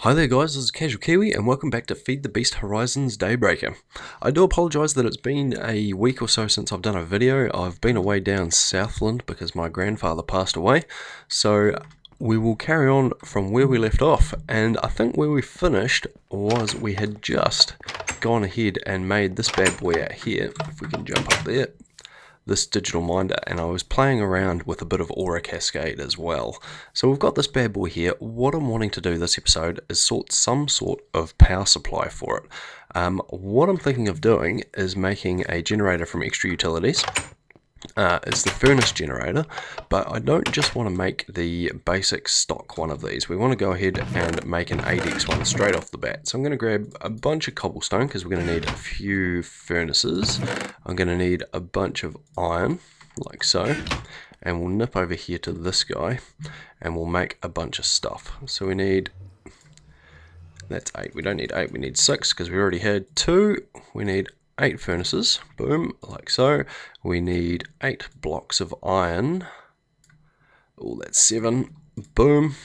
Hi there guys, this is CasualKiwi and welcome back to FTB Horizons Daybreaker. I do apologise that it's been a week or so since I've done a video. I've been away down Southland because my grandfather passed away, so we will carry on from where we left off. And I think where we finished was we had just gone ahead and made this bad boy out here, if we can jump up there, this digital minder, and I was playing around with a bit of aura cascade as well. So we've got this bad boy here. What I'm wanting to do this episode is sort some sort of power supply for it. What I'm thinking of doing is making a generator from extra utilities. It's the furnace generator, but I don't just want to make the basic stock one of these. We want to go ahead and make an 8x one straight off the bat. So I'm going to grab a bunch of cobblestone because we're going to need a few furnaces. I'm going to need a bunch of iron, like so, and we'll nip over here to this guy and we'll make a bunch of stuff. So we need, that's 8, we don't need 8, we need 6 because we already had 2. We need 8 furnaces, boom, like so. We need 8 blocks of iron. Oh, that's 7, boom.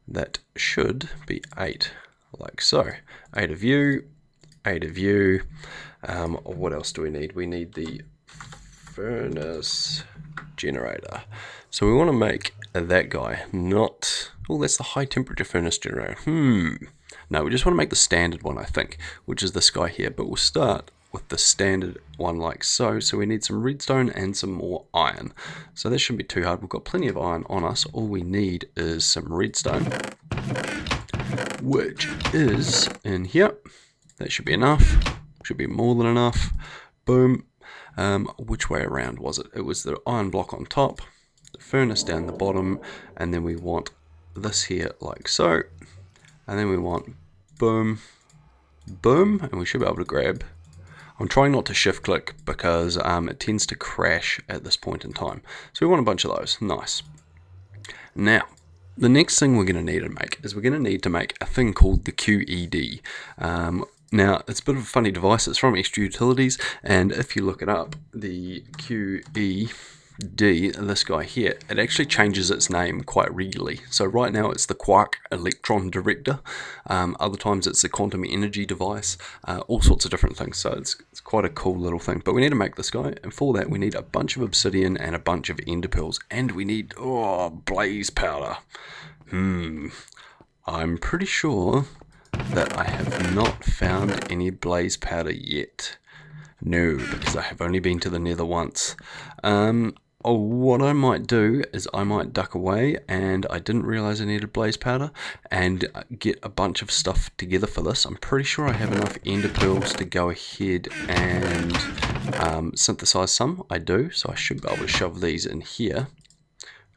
That should be 8, like so. 8 of you, 8 of you. What else do we need? We need the furnace generator. So we want to make that guy, not, oh, that's the high temperature furnace generator. No, we just want to make the standard one, I think, which is this guy here. But we'll start with the standard one like so. So we need some redstone and some more iron. So this shouldn't be too hard. We've got plenty of iron on us. All we need is some redstone, which is in here. That should be enough. Should be more than enough. Boom. Which way around was it? It was the iron block on top, the furnace down the bottom, and then we want this here like so. And then we want boom, boom, and we should be able to grab. I'm trying not to shift click because it tends to crash at this point in time. So we want a bunch of those. Nice. Now, the next thing we're going to need to make is we're going to need to make a thing called the QED. Now, it's a bit of a funny device. It's from Extra Utilities, and if you look it up, the QED, this guy here, it actually changes its name quite regularly. So right now it's the Quark Electron Director, other times it's the Quantum Energy Device, all sorts of different things. So it's quite a cool little thing. But we need to make this guy, and for that we need a bunch of obsidian and a bunch of ender pearls, and we need blaze powder. I'm pretty sure that I have not found any blaze powder yet. No, because I have only been to the nether once. What I might do is I might duck away, and I didn't realize I needed blaze powder, and get a bunch of stuff together for this. I'm pretty sure I have enough ender pearls to go ahead and synthesize some. I do, so I should be able to shove these in here.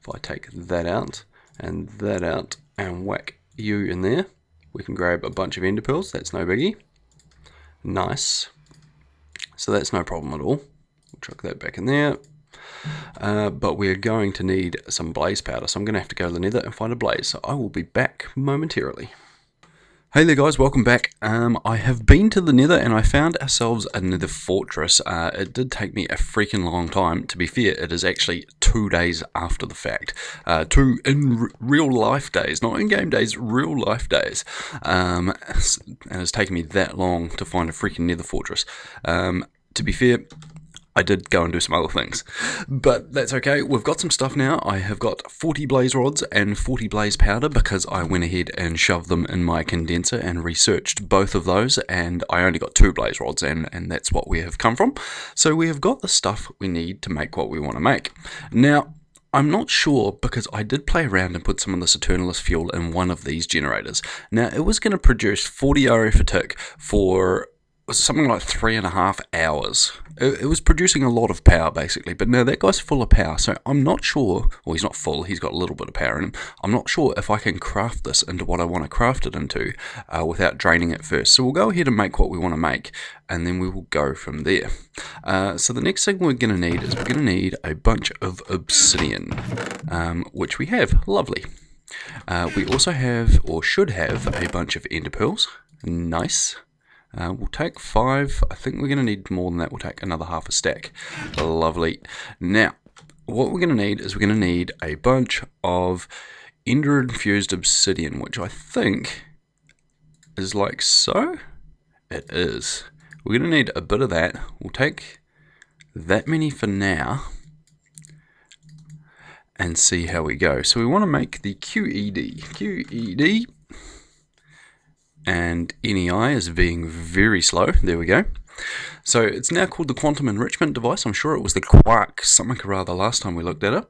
If I take that out and whack you in there, we can grab a bunch of ender pearls. That's no biggie. Nice. So that's no problem at all. We'll chuck that back in there. But we're going to need some blaze powder, so I'm going to have to go to the nether and find a blaze. So I will be back momentarily. Hey there guys, welcome back. I have been to the nether and I found ourselves a nether fortress. It did take me a freaking long time. To be fair, it is actually 2 days after the fact. 2 in real life days, not in game days, real life days. And it's taken me that long to find a freaking nether fortress. To be fair, I did go and do some other things, but that's okay. We've got some stuff now. I have got 40 blaze rods and 40 blaze powder because I went ahead and shoved them in my condenser and researched both of those, and I only got 2 blaze rods, and that's what we have come from. So we have got the stuff we need to make what we want to make. Now, I'm not sure because I did play around and put some of this Eternalist fuel in one of these generators. Now, it was going to produce 40 RF a tick for something like 3.5 hours. It was producing a lot of power basically, but now that guy's full of power, so I'm not sure, well, he's not full, he's got a little bit of power in him. I'm not sure if I can craft this into what I want to craft it into without draining it first. So we'll go ahead and make what we want to make, and then we will go from there. So the next thing we're going to need is we're going to need a bunch of obsidian, which we have. Lovely. We also have, or should have, a bunch of ender pearls. Nice. We'll take 5. I think we're going to need more than that. We'll take another half a stack. Lovely. Now, what we're going to need is we're going to need a bunch of ender-infused obsidian, which I think is like so. It is. We're going to need a bit of that. We'll take that many for now and see how we go. So we want to make the QED, and NEI is being very slow. There we go. So it's now called the quantum enrichment device. I'm sure it was the quark something or other last time we looked at it.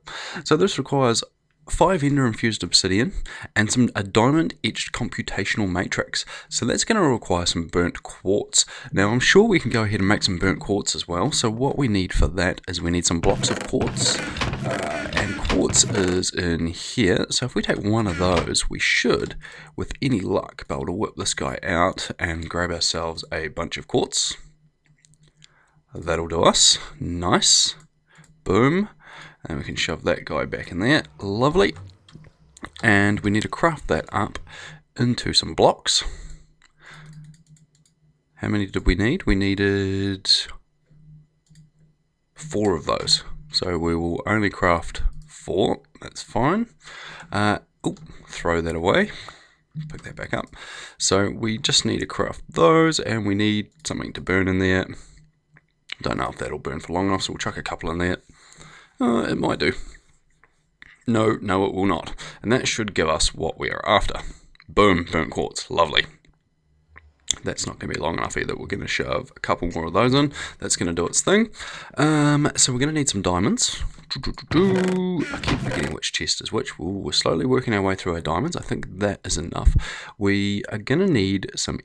So this requires 5 ender-infused obsidian and a diamond-etched computational matrix. So that's going to require some burnt quartz. Now I'm sure we can go ahead and make some burnt quartz as well. So what we need for that is we need some blocks of quartz. And quartz is in here. So if we take one of those, we should, with any luck, be able to whip this guy out and grab ourselves a bunch of quartz. That'll do us. Nice. Boom. And we can shove that guy back in there. Lovely. And we need to craft that up into some blocks. How many did we need? We needed 4 of those. So we will only craft 4. That's fine. Throw that away. Pick that back up. So we just need to craft those, and we need something to burn in there. Don't know if that'll burn for long enough, so we'll chuck a couple in there. It might do. No, it will not. And that should give us what we are after. Boom, burnt quartz. Lovely. That's not going to be long enough either. We're going to shove a couple more of those in. That's going to do its thing. So we're going to need some diamonds. I keep forgetting which chest is which. We're slowly working our way through our diamonds. I think that is enough. We are going to need some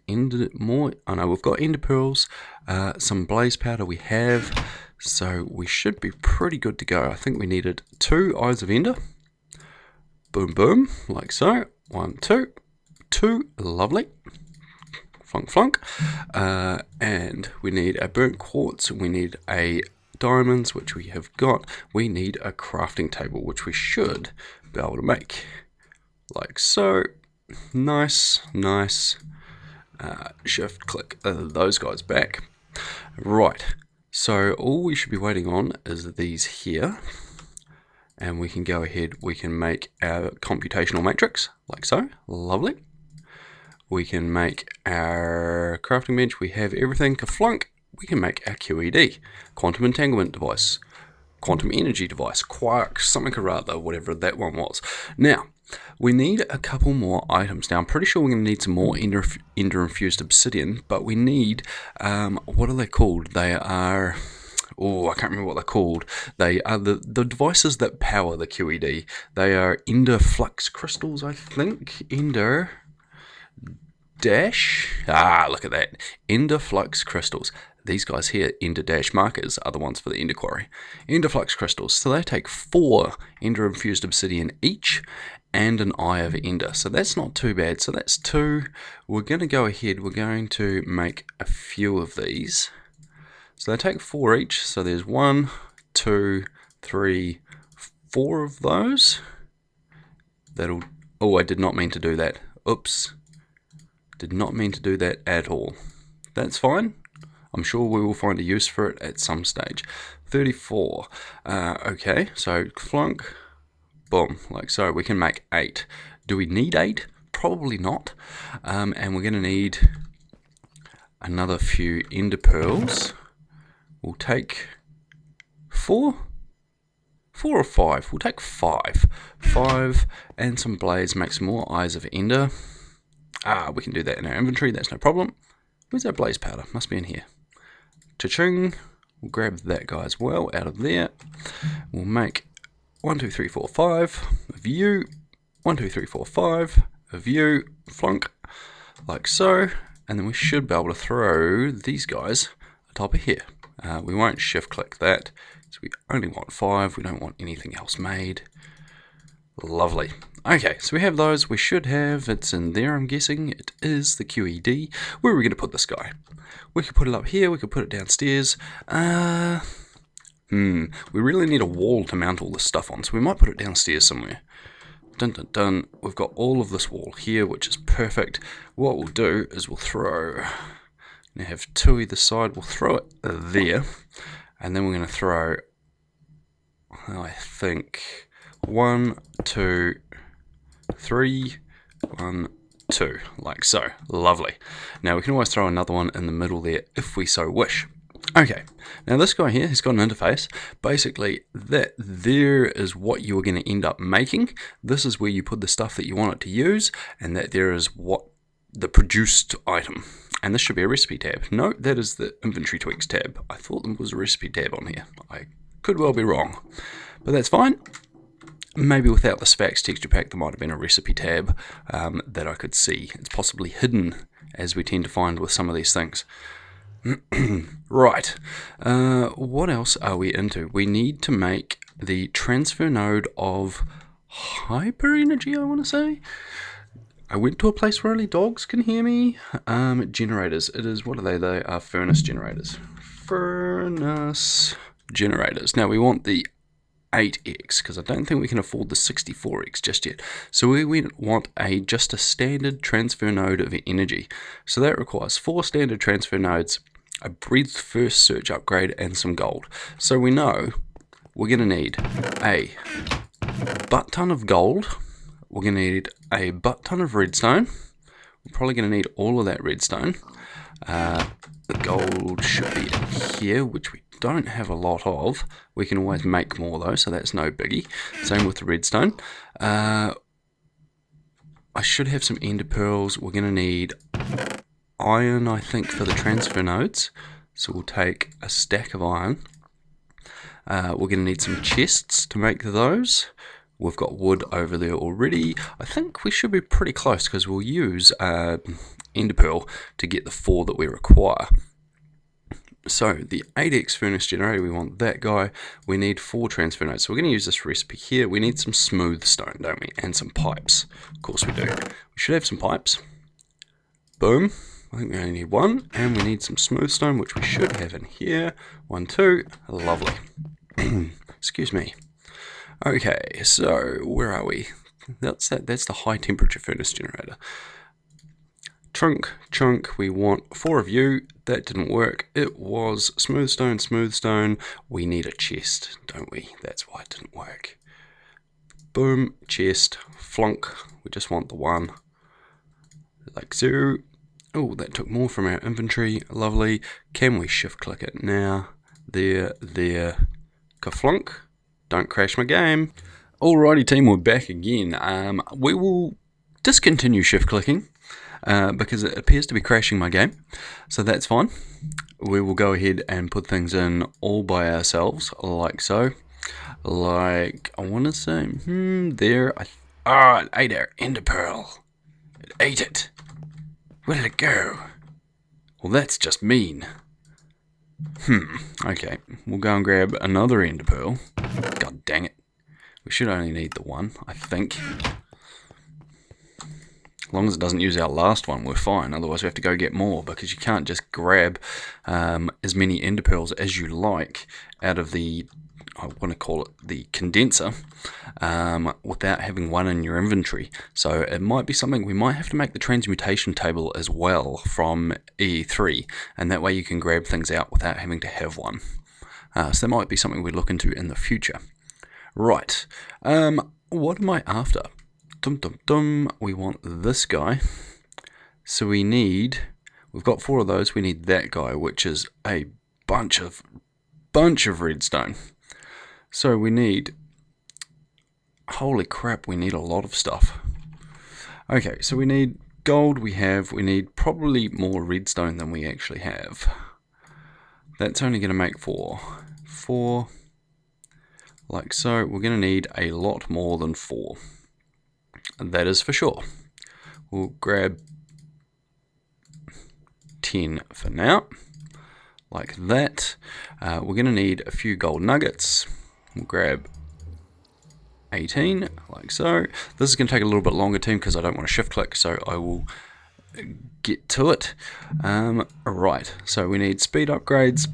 more. I know we've got ender pearls, some blaze powder we have. So we should be pretty good to go. I think we needed 2 eyes of ender. Boom, boom, like so. 1, 2, 2. Lovely. Flunk, flunk. And we need a burnt quartz. We need a diamonds, which we have got. We need a crafting table, which we should be able to make. Like so. Nice, nice. Shift click those guys back. Right. So all we should be waiting on is these here. And we can go ahead, we can make our computational matrix, like so. Lovely. We can make our crafting bench. We have everything. Kaflunk. We can make our QED, quantum entanglement device, quantum energy device, quark, something or other, whatever that one was. Now, we need a couple more items. Now, I'm pretty sure we're going to need some more ender-infused obsidian, but we need, what are they called? They are, I can't remember what they're called. They are the devices that power the QED. They are ender flux crystals, I think. Ender dash. Look at that. Ender flux crystals. These guys here, ender dash markers, are the ones for the ender quarry. Ender flux crystals. So they take 4 ender-infused obsidian each and an eye of ender. So that's not too bad. So that's 2. We're going to go ahead. We're going to make a few of these. So they take 4 each. So there's 1, 2, 3, 4 of those. That'll. I did not mean to do that. Oops. Did not mean to do that at all. That's fine. I'm sure we will find a use for it at some stage. 34. Okay, so flunk. Boom, like so. We can make 8. Do we need 8? Probably not. And we're going to need another few ender pearls. We'll take 4. 4 or 5? We'll take 5. 5 and some blaze. Make some more eyes of ender. We can do that in our inventory. That's no problem. Where's our blaze powder? Must be in here. Cha-ching. We'll grab that guy as well out of there. We'll make 1, 2, 3, 4, 5 of you. 1, 2, 3, 4, 5 of you. Flunk. Like so. And then we should be able to throw these guys atop of here. We won't shift click that. So we only want 5. We don't want anything else made. Lovely. Okay, so we have those. We should have, it's in there, I'm guessing. It is the QED. Where are we going to put this guy? We could put it up here. We could put it downstairs. We really need a wall to mount all this stuff on, so we might put it downstairs somewhere. Dun dun dun. We've got all of this wall here, which is perfect. What we'll do is we'll throw, now have 2 either side. We'll throw it there, and then we're going to throw I think 1, 2, 3, 1, 2, like so. Lovely. Now we can always throw another one in the middle there if we so wish. Okay, now this guy here has got an interface. Basically, that there is what you're going to end up making. This is where you put the stuff that you want it to use, and that there is what the produced item. And this should be a recipe tab. No, that is the inventory tweaks tab. I thought there was a recipe tab on here. I could well be wrong, but that's fine. Maybe without the Sphax texture pack, there might have been a recipe tab that I could see. It's possibly hidden, as we tend to find with some of these things. Right, what else are we into? We need to make the transfer node of hyper energy, I want to say. I went to a place where only dogs can hear me. Generators. It is, what are they? They are furnace generators. Furnace generators. Now we want the 8x, because I don't think we can afford the 64x just yet. So we want just a standard transfer node of energy. So that requires 4 standard transfer nodes, a breadth first search upgrade, and some gold. So we know we're going to need a butt ton of gold. We're going to need a butt ton of redstone. We're probably going to need all of that redstone. The gold should be in here, which we don't have a lot of. We can always make more though, so that's no biggie. Same with the redstone. I should have some ender pearls. We're going to need iron, I think, for the transfer nodes. So we'll take a stack of iron. We're going to need some chests to make those. We've got wood over there already. I think we should be pretty close because we'll use ender pearl to get the 4 that we require. So the 8x furnace generator, we want that guy. We need 4 transfer nodes. So we're going to use this recipe here. We need some smooth stone, don't we? And some pipes. Of course we do. We should have some pipes. Boom. I think we only need 1. And we need some smooth stone, which we should have in here. 1, 2. Lovely. Excuse me. Okay, so where are we? That's the high temperature furnace generator. Chunk, we want 4 of you. That didn't work. It was smooth stone. We need a chest, don't we? That's why it didn't work. Boom, chest, flunk. We just want the 1. Like so. Oh, that took more from our inventory. Lovely. Can we shift click it now? There. Kaflunk. Don't crash my game. Alrighty team, we're back again. We will discontinue shift clicking because it appears to be crashing my game. So that's fine. We will go ahead and put things in all by ourselves, like so. Like, I want to say, there. It ate our ender pearl. It ate it. Where did it go? Well, that's just mean. Okay, we'll go and grab another ender pearl. God dang it. We should only need the 1, I think. As long as it doesn't use our last one, we're fine. Otherwise we have to go get more, because you can't just grab as many ender pearls as you like out of the, I want to call it the condenser, without having 1 in your inventory. So it might be something, we might have to make the transmutation table as well from E3, and that way you can grab things out without having to have 1. So that might be something we look into in the future. Right, what am I after? We want this guy. So we've got 4 of those, we need that guy, which is a bunch of redstone. So we need, holy crap, we need a lot of stuff. Okay, so we need gold, we need probably more redstone than we actually have. That's only going to make 4, like so. We're going to need a lot more than 4. That is for sure. We'll grab 10 for now, like that. We're going to need a few gold nuggets. We'll grab 18, like so. This is going to take a little bit longer, team, because I don't want to shift click, so I will get to it. Right, so we need speed upgrades,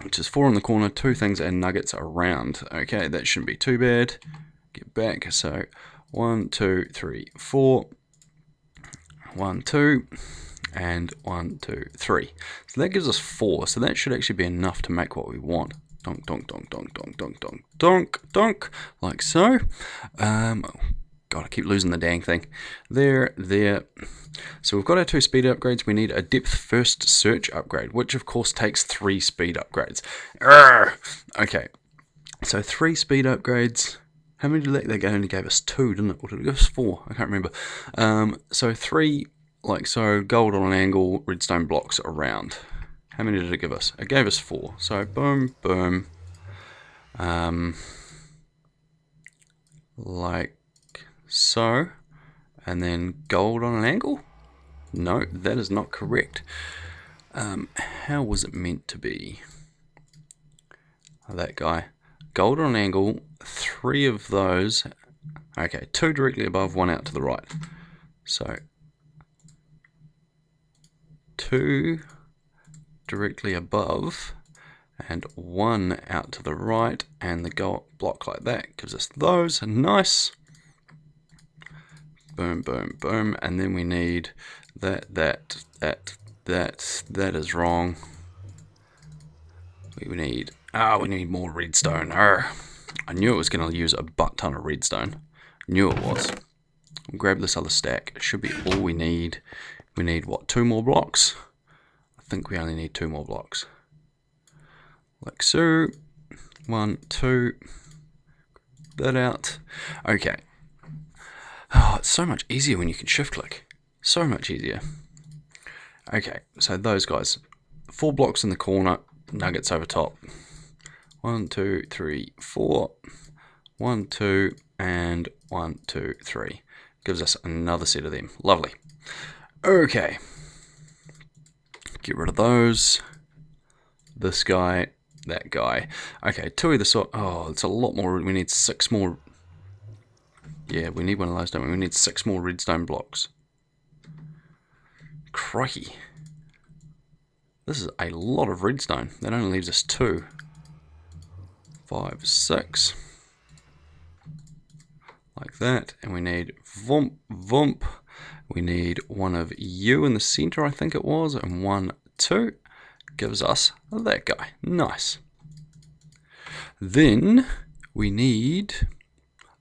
which is 4 in the corner, 2 things, and nuggets around. Okay, that shouldn't be too bad. Get back, so 1, 2, 3, 4. 1, 2, and 1, 2, 3. So that gives us 4. So that should actually be enough to make what we want. Donk, donk, donk, donk, donk, donk, donk, donk, donk, like so. Oh, God, I keep losing the dang thing. There. So we've got our 2 speed upgrades. We need a depth first search upgrade, which of course takes 3 speed upgrades. Urgh! Okay, so 3 speed upgrades. How many did they only gave us 2, didn't it? Or did it give us 4? I can't remember. So 3, like so, gold on an angle, redstone blocks around. How many did it give us? It gave us 4. So boom, boom. Like so. And then gold on an angle? No, that is not correct. How was it meant to be? Oh, that guy. Gold on an angle, 3 of those. Okay, 2 directly above, 1 out to the right. So 2 directly above and 1 out to the right, and the gold block like that gives us those. Nice. Boom, boom, boom. And then we need that is wrong. We need more redstone. I knew it was going to use a butt ton of redstone. Knew it was. We'll grab this other stack. It should be all we need. We need what, 2 more blocks? I think we only need 2 more blocks. Like so. 1, 2. That out. Okay. Oh, it's so much easier when you can shift click. So much easier. Okay, so those guys. 4 blocks in the corner, nuggets over top. 1, 2, 3, 4. 1, 2, and 1, 2, 3. Gives us another set of them. Lovely. Okay. Get rid of those. This guy, that guy. Okay, 2 either side. Oh, it's a lot more. We need 6 more. Yeah, we need one of those, don't we? We need 6 more redstone blocks. Crikey. This is a lot of redstone. That only leaves us 2. 5, 6. Like that. And we need vump, vump. We need one of you in the center, I think it was. And 1, 2. Gives us that guy. Nice. Then we need...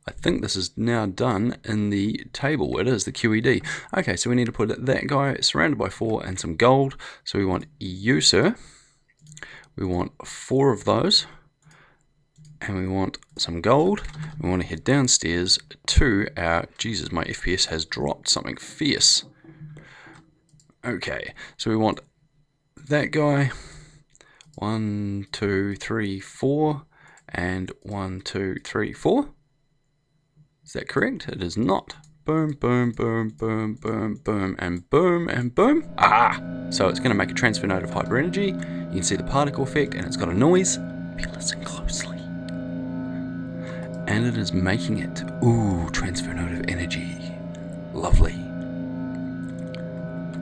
I think this is now done in the table. It is the QED. Okay, so we need to put that guy surrounded by 4 and some gold. So we want you, sir. We want 4 of those. And we want some gold. We want to head downstairs to our... Jesus, my FPS has dropped something fierce. Okay, so we want that guy. 1, 2, 3, 4. And 1, 2, 3, 4. Is that correct? It is not. Boom, boom, boom, boom, boom, boom, and boom, and boom. Ah! So it's going to make a transfer node of hyper energy. You can see the particle effect, and it's got a noise. If you listen closely. And it is making it. Ooh, transfer node of energy. Lovely.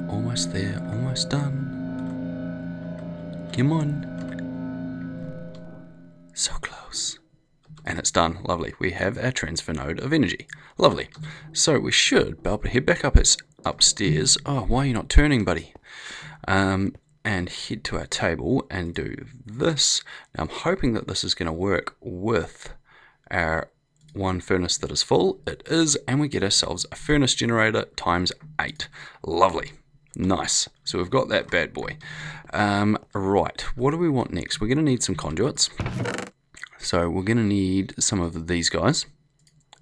Almost there, almost done. Come on. So close. And it's done. Lovely. We have our transfer node of energy. Lovely. So we should be able to head back up upstairs. Oh, why are you not turning, buddy? And head to our table and do this. Now I'm hoping that this is going to work with our one furnace that is full. It is, and we get ourselves a furnace generator times 8. Lovely. Nice. So we've got that bad boy. Right. What do we want next? We're going to need some conduits. So we're going to need some of these guys.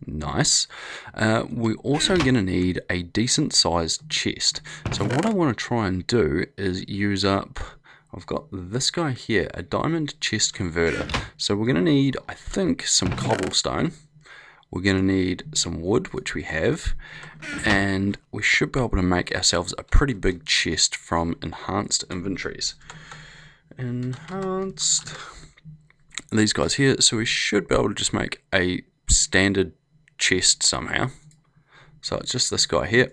Nice. We're also going to need a decent sized chest. So what I want to try and do is use up, I've got this guy here, a diamond chest converter. So we're going to need, I think, some cobblestone. We're going to need some wood, which we have. And we should be able to make ourselves a pretty big chest from enhanced inventories. Enhanced... these guys here, so we should be able to just make a standard chest somehow. So it's just this guy here.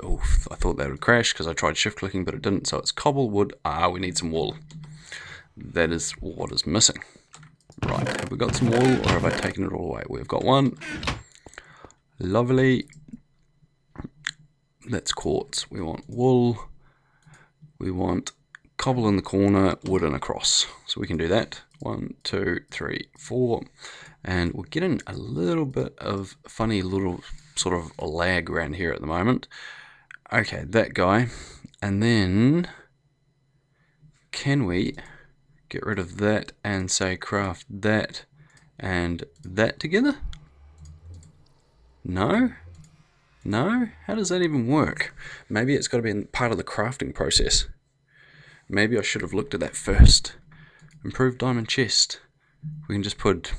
Oh, I thought that would crash because I tried shift clicking, but it didn't. So it's cobble, wood. We need some wool. That is what is missing. Right, have we got some wool, or have I taken it all away? We've got one. Lovely. That's quartz. We want wool. We want cobble in the corner, wood in a cross. So we can do that. 1, 2, 3, 4. And we're getting a little bit of funny little sort of lag around here at the moment. Okay, that guy. And then can we get rid of that and say craft that and that together? No? No? How does that even work? Maybe it's got to be part of the crafting process. Maybe I should have looked at that first. Improved diamond chest. We can just put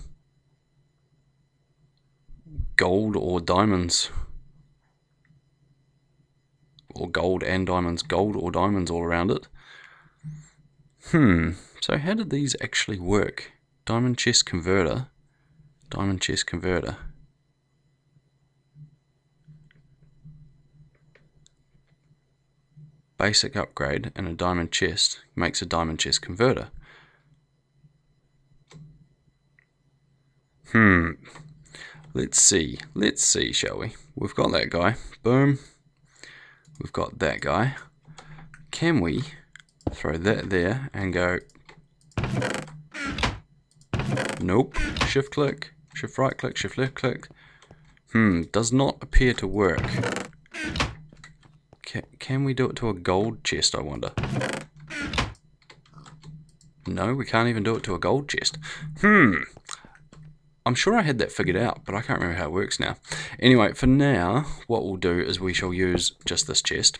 gold or diamonds. Or gold and diamonds. Gold or diamonds all around it. So how did these actually work? Diamond chest converter. Diamond chest converter. Basic upgrade and a diamond chest makes a diamond chest converter. Let's see, shall we? We've got that guy. Boom. We've got that guy. Can we throw that there and go? Nope. Shift click, shift right click, shift left click. Does not appear to work. Can we do it to a gold chest, I wonder? No, we can't even do it to a gold chest. I'm sure I had that figured out, but I can't remember how it works now. Anyway, for now, what we'll do is we shall use just this chest.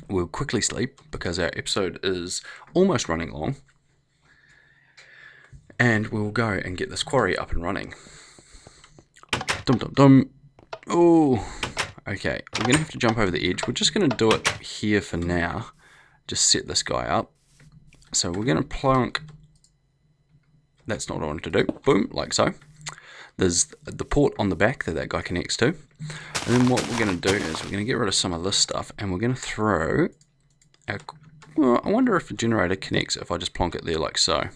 We'll quickly sleep, because our episode is almost running long. And we'll go and get this quarry up and running. Dum dum dum. Oh, okay. We're going to have to jump over the edge. We're just going to do it here for now. Just set this guy up. So we're going to plonk. That's not what I wanted to do. Boom, like so. There's the port on the back that guy connects to. And then what we're going to do is we're going to get rid of some of this stuff. And we're going to throw our... Well, I wonder if the generator connects if I just plonk it there like so.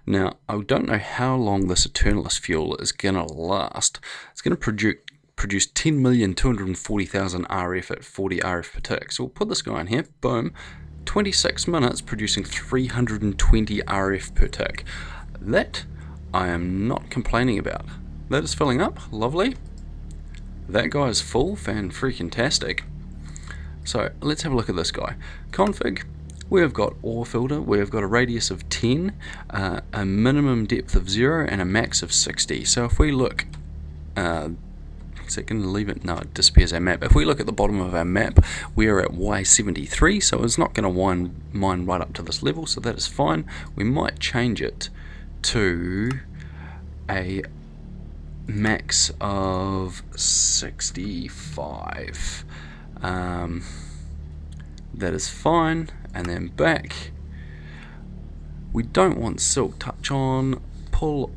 Now, I don't know how long this Eternalist fuel is going to last. It's going to produce 10,240,000 RF at 40 RF per tick. So we'll put this guy in here. Boom. 26 minutes producing 320 RF per tick. That I am not complaining about. That is filling up. Lovely. That guy is full. Fan-freaking-tastic. So let's have a look at this guy. Config. We've got ore filter. We've got a radius of 10, a minimum depth of 0, and a max of 60. So if we look... is it going to leave it? No, it disappears our map. If we look at the bottom of our map, we are at Y73, so it's not going to mine right up to this level, so that is fine. We might change it to a max of 65. That is fine. And then back. We don't want silk touch on. Pull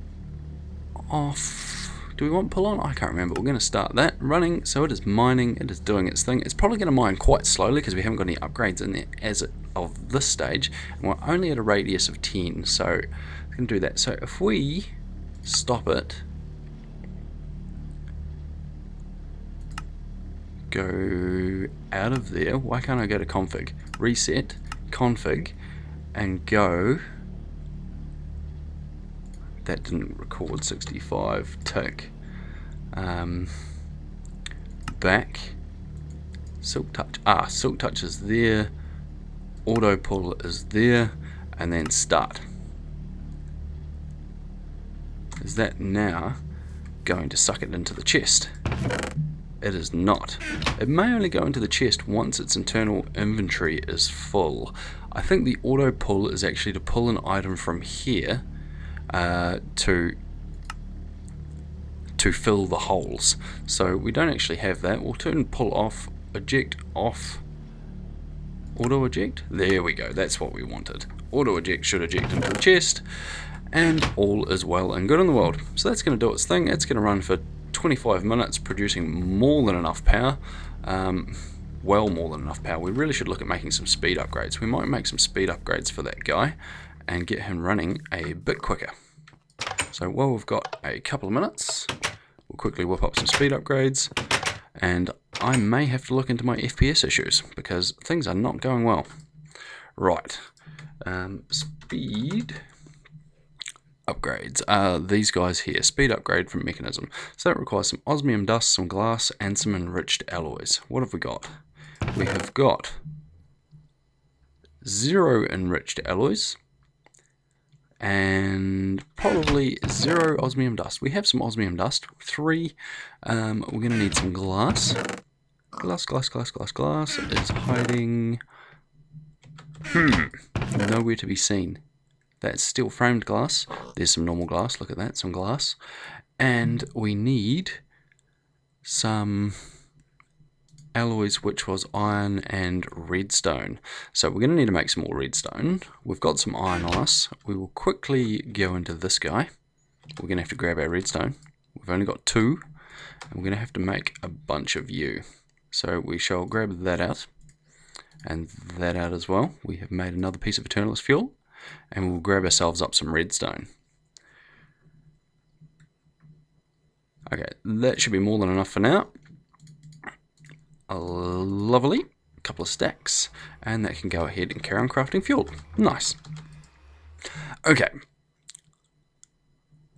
off. Do we want pull on? I can't remember. We're going to start that running. So it is mining. It is doing its thing. It's probably going to mine quite slowly because we haven't got any upgrades in there as of this stage. And we're only at a radius of 10. So we can do that. So if we stop it, go out of there. Why can't I go to config? Reset, config, and go. That didn't record 65. Tick. Back. Silk touch. Silk touch is there. Auto pull is there. And then start. Is that now going to suck it into the chest? It is not. It may only go into the chest once its internal inventory is full. I think the auto pull is actually to pull an item from here to fill the holes. So we don't actually have that. We'll turn pull off, eject off, auto eject. There we go. That's what we wanted. Auto eject should eject into the chest, and all is well and good in the world. So that's going to do its thing. It's going to run for 25 minutes, producing more than enough power. Well more than enough power. We really should look at making some speed upgrades. We might make some speed upgrades for that guy and get him running a bit quicker. So while we've got a couple of minutes, we'll quickly whip up some speed upgrades, and I may have to look into my FPS issues because things are not going well. Right. Speed upgrades are these guys here. Speed upgrade from Mekanism. So that requires some osmium dust, some glass, and some enriched alloys. What have we got? We have got 0 enriched alloys and probably 0 osmium dust. We have some osmium dust. 3. We're going to need some glass. Glass is hiding. Nowhere to be seen. That's still framed glass. There's some normal glass. Look at that, some glass. And we need some alloys, which was iron and redstone. So we're going to need to make some more redstone. We've got some iron on us. We will quickly go into this guy. We're going to have to grab our redstone. We've only got 2. And we're going to have to make a bunch of you. So we shall grab that out. And that out as well. We have made another piece of Eternalist fuel. And we'll grab ourselves up some redstone. Okay, that should be more than enough for now. Lovely. A couple of stacks. And that can go ahead and carry on crafting fuel. Nice. Okay.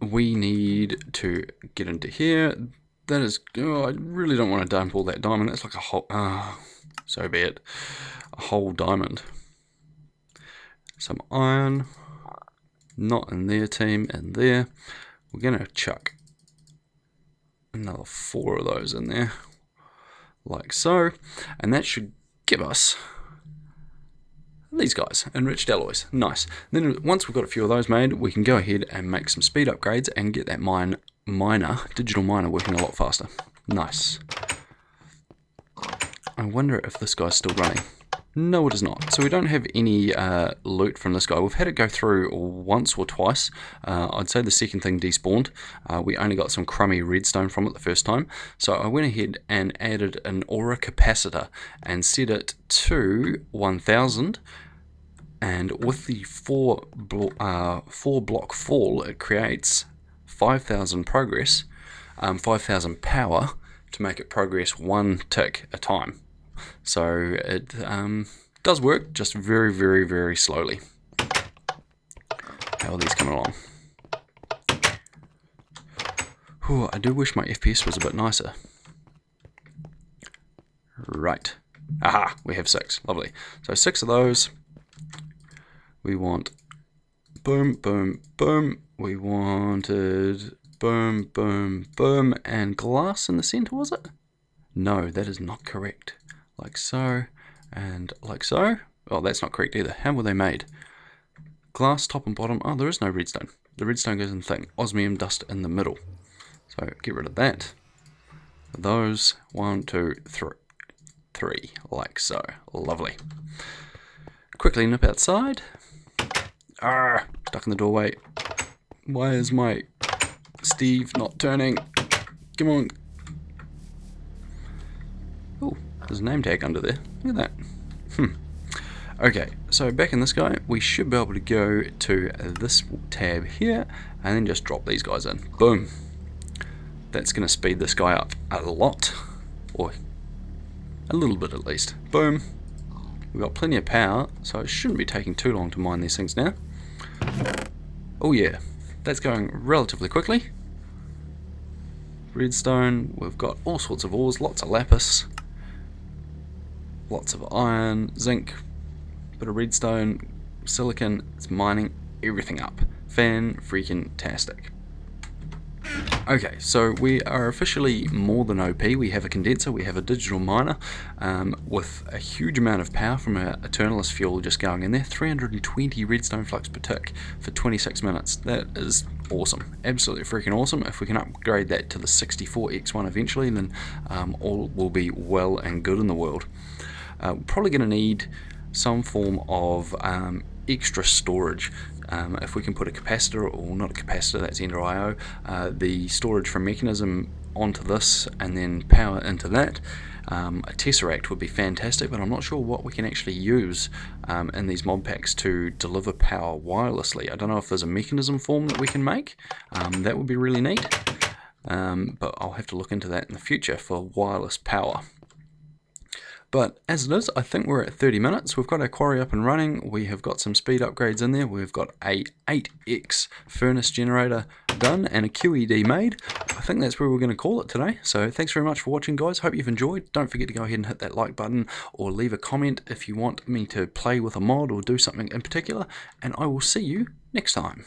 We need to get into here. That is... Oh, I really don't want to dump all that diamond. That's like a whole... so be it. A whole diamond. Some iron. Not in their team. In there. We're going to chuck another 4 of those in there. Like so. And that should give us these guys. Enriched alloys. Nice. Then once we've got a few of those made, we can go ahead and make some speed upgrades and get that digital miner working a lot faster. Nice. I wonder if this guy's still running. No, it is not. So we don't have any loot from this guy. We've had it go through once or twice. I'd say the second thing despawned. We only got some crummy redstone from it the first time. So I went ahead and added an aura capacitor and set it to 1000. And with the 4 block fall, it creates 5000 progress, 5000 power to make it progress 1 tick a time. So it does work, just very, very, very slowly. How are these coming along? Ooh, I do wish my FPS was a bit nicer. Right. Aha, we have 6. Lovely. So 6 of those. We want boom, boom, boom. We wanted boom, boom, boom. And glass in the center, was it? No, that is not correct. Like so, and like so. Oh, that's not correct either. How were they made? Glass, top and bottom. Oh, there is no redstone. The redstone goes in the thing. Osmium dust in the middle. So get rid of that. Those, 1, 2, 3. Like so. Lovely. Quickly nip outside. Stuck in the doorway. Why is my Steve not turning? Come on. Oh, there's a name tag under there. Look at that. Okay, so back in this guy, we should be able to go to this tab here and then just drop these guys in. Boom. That's going to speed this guy up a lot, or a little bit at least. Boom. We've got plenty of power, so it shouldn't be taking too long to mine these things now. Oh yeah, that's going relatively quickly. Redstone, we've got all sorts of ores, lots of lapis. Lots of iron, zinc, bit of redstone, silicon. It's mining everything up. Fan-freaking-tastic. Okay, so we are officially more than OP. We have a condenser, we have a digital miner with a huge amount of power from our Eternalist fuel just going in there. 320 redstone flux per tick for 26 minutes. That is awesome. Absolutely freaking awesome. If we can upgrade that to the 64x1 eventually, then all will be well and good in the world. We're probably going to need some form of extra storage. If we can put a capacitor, or not a capacitor, that's Ender IO, the storage from Mekanism onto this and then power into that. A tesseract would be fantastic, but I'm not sure what we can actually use in these mod packs to deliver power wirelessly. I don't know if there's a Mekanism form that we can make. That would be really neat, but I'll have to look into that in the future for wireless power. But as it is, I think we're at 30 minutes. We've got our quarry up and running. We have got some speed upgrades in there. We've got a 8x furnace generator done and a QED made. I think that's where we're going to call it today. So thanks very much for watching, guys. Hope you've enjoyed. Don't forget to go ahead and hit that like button or leave a comment if you want me to play with a mod or do something in particular. And I will see you next time.